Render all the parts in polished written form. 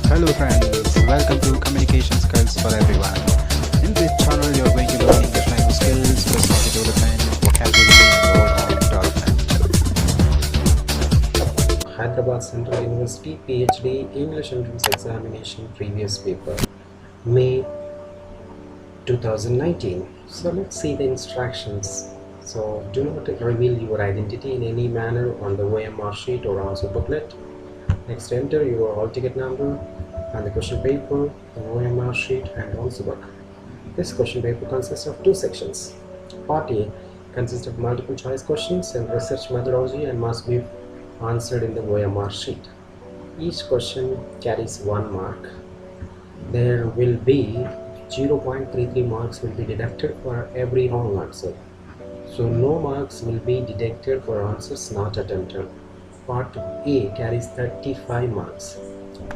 Hello friends, welcome to Communication Skills for Everyone. In this channel, you're going to learn English language skills, personality development, vocabulary, and all-round development. Hyderabad Central University PhD English Entrance Examination previous paper, May 2019. So let's see the instructions. So do not reveal your identity in any manner on the OMR sheet or answer booklet. Next, enter your hall ticket number and the question paper, the OMR sheet and answer book. This question paper consists of two sections. Part A consists of multiple choice questions and research methodology and must be answered in the OMR sheet. Each question carries 1 mark. There will be 0.33 marks will be deducted for every wrong answer. So no marks will be deducted for answers not attempted. Part A carries 35 marks.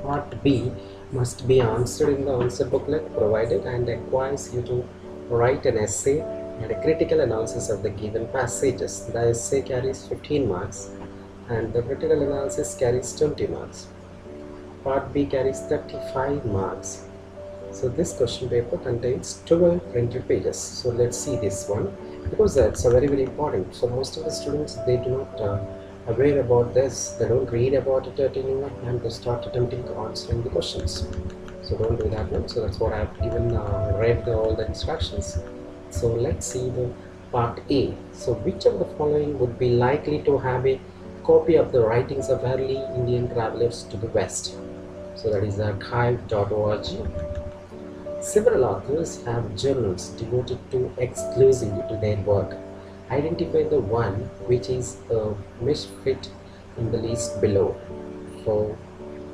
Part B must be answered in the answer booklet provided and requires you to write an essay and a critical analysis of the given passages. The essay carries 15 marks and the critical analysis carries 20 marks. Part B carries 35 marks. So this question paper contains 12 printed pages. So let's see this one because that's very important. So most of the students, they do not aware about this. They don't read about it at anyone and they start attempting to answering the questions. So don't do that one. So that's what I've given read all the instructions. So let's see the part A. So which of the following would be likely to have a copy of the writings of early Indian travelers to the west? So that is archive.org. Several authors have journals devoted exclusively to their work. Identify the one which is a misfit in the list below. So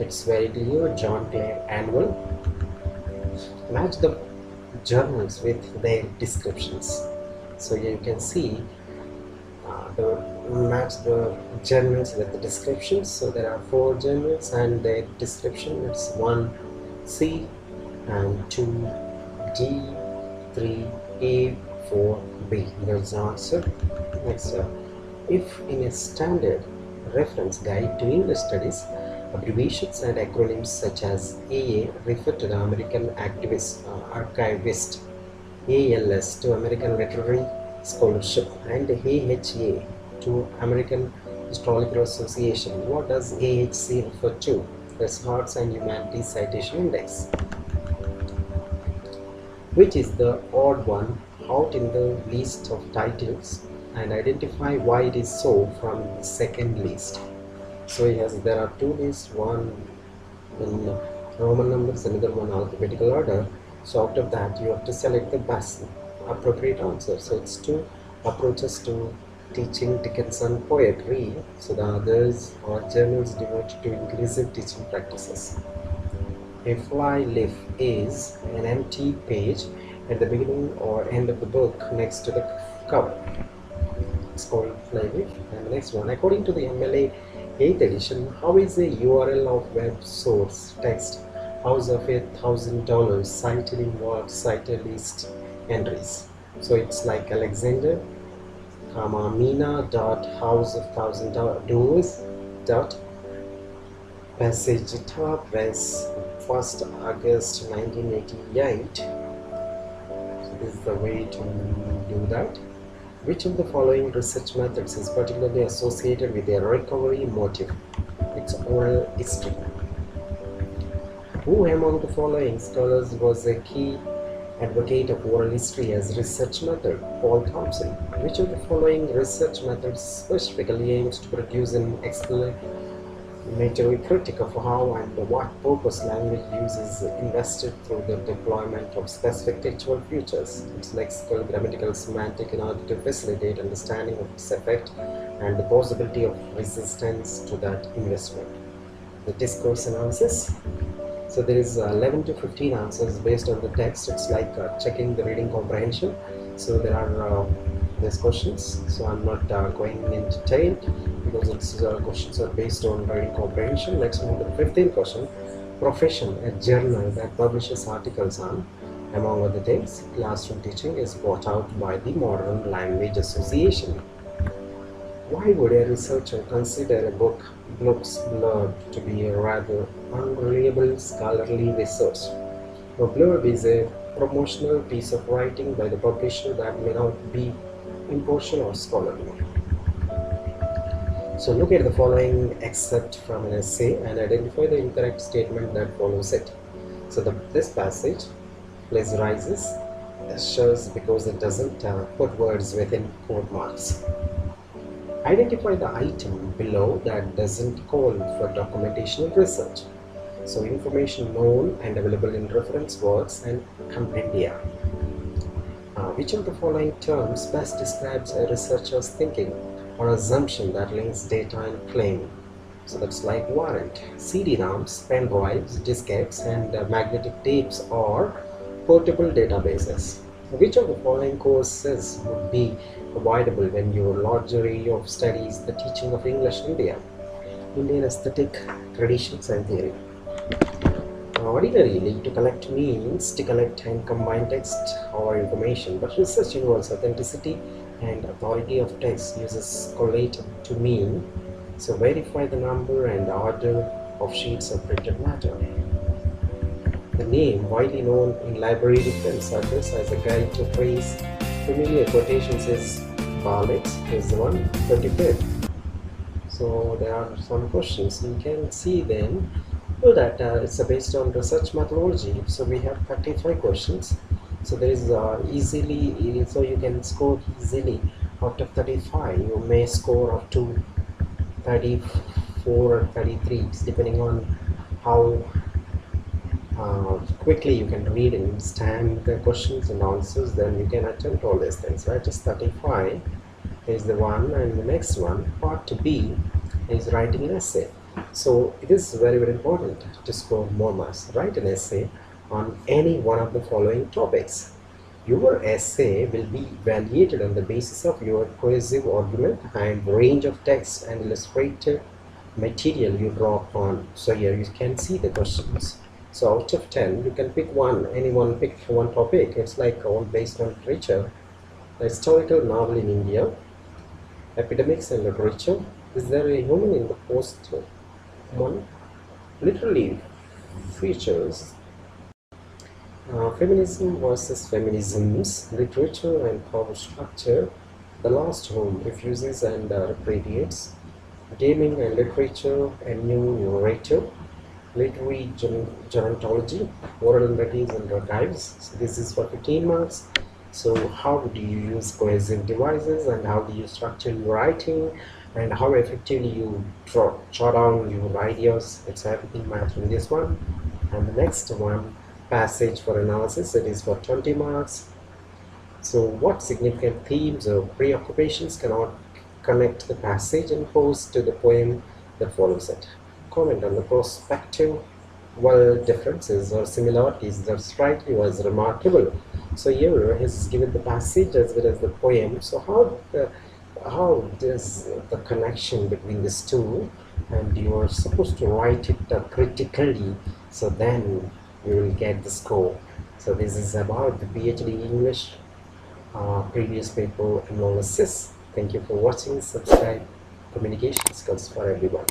it's very clear, John Clare Annual. Match the journals with their descriptions. So you can see match the journals with the descriptions. So there are 4 journals and their description. It's 1C and 2D, 3A, 4B. There's the answer. Next, if in a standard reference guide to English studies, abbreviations and acronyms such as AA refer to the American archivist, ALS to American Literary Scholarship, and AHA to American Historical Association, what does AHC refer to? That's Arts and Humanities Citation Index. Which is the odd one out in the list of titles, and identify why it is so from the second list. So there are 2 lists, one in Roman numbers, another one alphabetical order. So out of that you have to select the best appropriate answer. So it's 2 approaches to teaching Dickinson poetry. So the others are journals devoted to inclusive teaching practices. A fly leaf is an empty page at the beginning or end of the book next to the cover. It's called fly leaf. And the next one, according to the MLA 8th edition, how is the URL of web source text house of $1,000 cited in what cited list entries? So it's like Alexander, Mina.house of $1,000 dot Passageta Press, 1st August 1988. So this is the way to do that. Which of the following research methods is particularly associated with a recovery motive? It's oral history. Who among the following scholars was a key advocate of oral history as research method? Paul Thompson. Which of the following research methods specifically aims to produce an explanatory critique of how and what purpose language use is invested through the deployment of specific textual features? It's lexical, grammatical, semantic in order to facilitate understanding of its effect and the possibility of resistance to that investment. The discourse analysis. So there is 11 to 15 answers based on the text. It's like checking the reading comprehension. So there are these questions. So I'm not going in detail because its questions are based on reading comprehension. Let's move to the 15th question. Profession, a journal that publishes articles on, among other things, classroom teaching is brought out by the Modern Language Association. Why would a researcher consider a book looks blurb to be a rather unreliable scholarly research? A blurb is a promotional piece of writing by the publisher that may not be impartial or scholarly. So look at the following excerpt from an essay and identify the incorrect statement that follows it. So this passage plagiarizes shows because it doesn't put words within quote marks. Identify the item below that doesn't call for documentation of research. So information known and available in reference works and compendia. Which of the following terms best describes a researcher's thinking or assumption that links data and claim? So that's like warrant. CD-ROMs, pen drives, diskettes, and magnetic tapes are portable databases. Which of the following courses would be avoidable when your larger area of study is the teaching of English India, Indian aesthetic, traditions, and theory? Ordinarily, to collect means to collect and combine text or information, but research involves authenticity and authority of text uses collate to mean. So verify the number and order of sheets of printed matter. The name, widely known in library circles as a guide to phrase familiar quotations, is Barlett's is the one 35th. So there are some questions you can see then. Well, that it's based on research methodology. So we have 35 questions. So there is easily, so you can score easily out of 35. You may score up to 34 or 33, depending on how quickly you can read and understand the questions and answers. Then you can attempt all these things, right? Just 35 is the one, and the next one, part B, is writing an essay. So it is very, very important to score more marks. Write an essay on any one of the following topics. Your essay will be evaluated on the basis of your cohesive argument and range of text and illustrative material you draw upon. So here you can see the questions. So out of 10, you can pick one, anyone pick one topic. It's like all based on literature. The historical novel in India, epidemics and literature. Is there a human in the post one? Literally features feminism versus feminisms, literature and power structure, the last home refuses and repudiates, gaming and literature, a new narrative, literary gerontology, oral narratives and archives. So this is for 15 marks. So how do you use cohesive devices and how do you structure your writing and how effectively you jot down your ideas? It's everything matter in this one. And the next one, passage for analysis, it is for 20 marks. So what significant themes or preoccupations cannot connect the passage and pose to the poem that follows it? Comment on the perspective, well, differences or similarities that strike you as remarkable. So here he's given the passage as well as the poem. So how does the connection between these two, and you are supposed to write it critically, so then you will get the score. So this is about the PhD English previous paper analysis. Thank you for watching. Subscribe. Communication skills for everyone.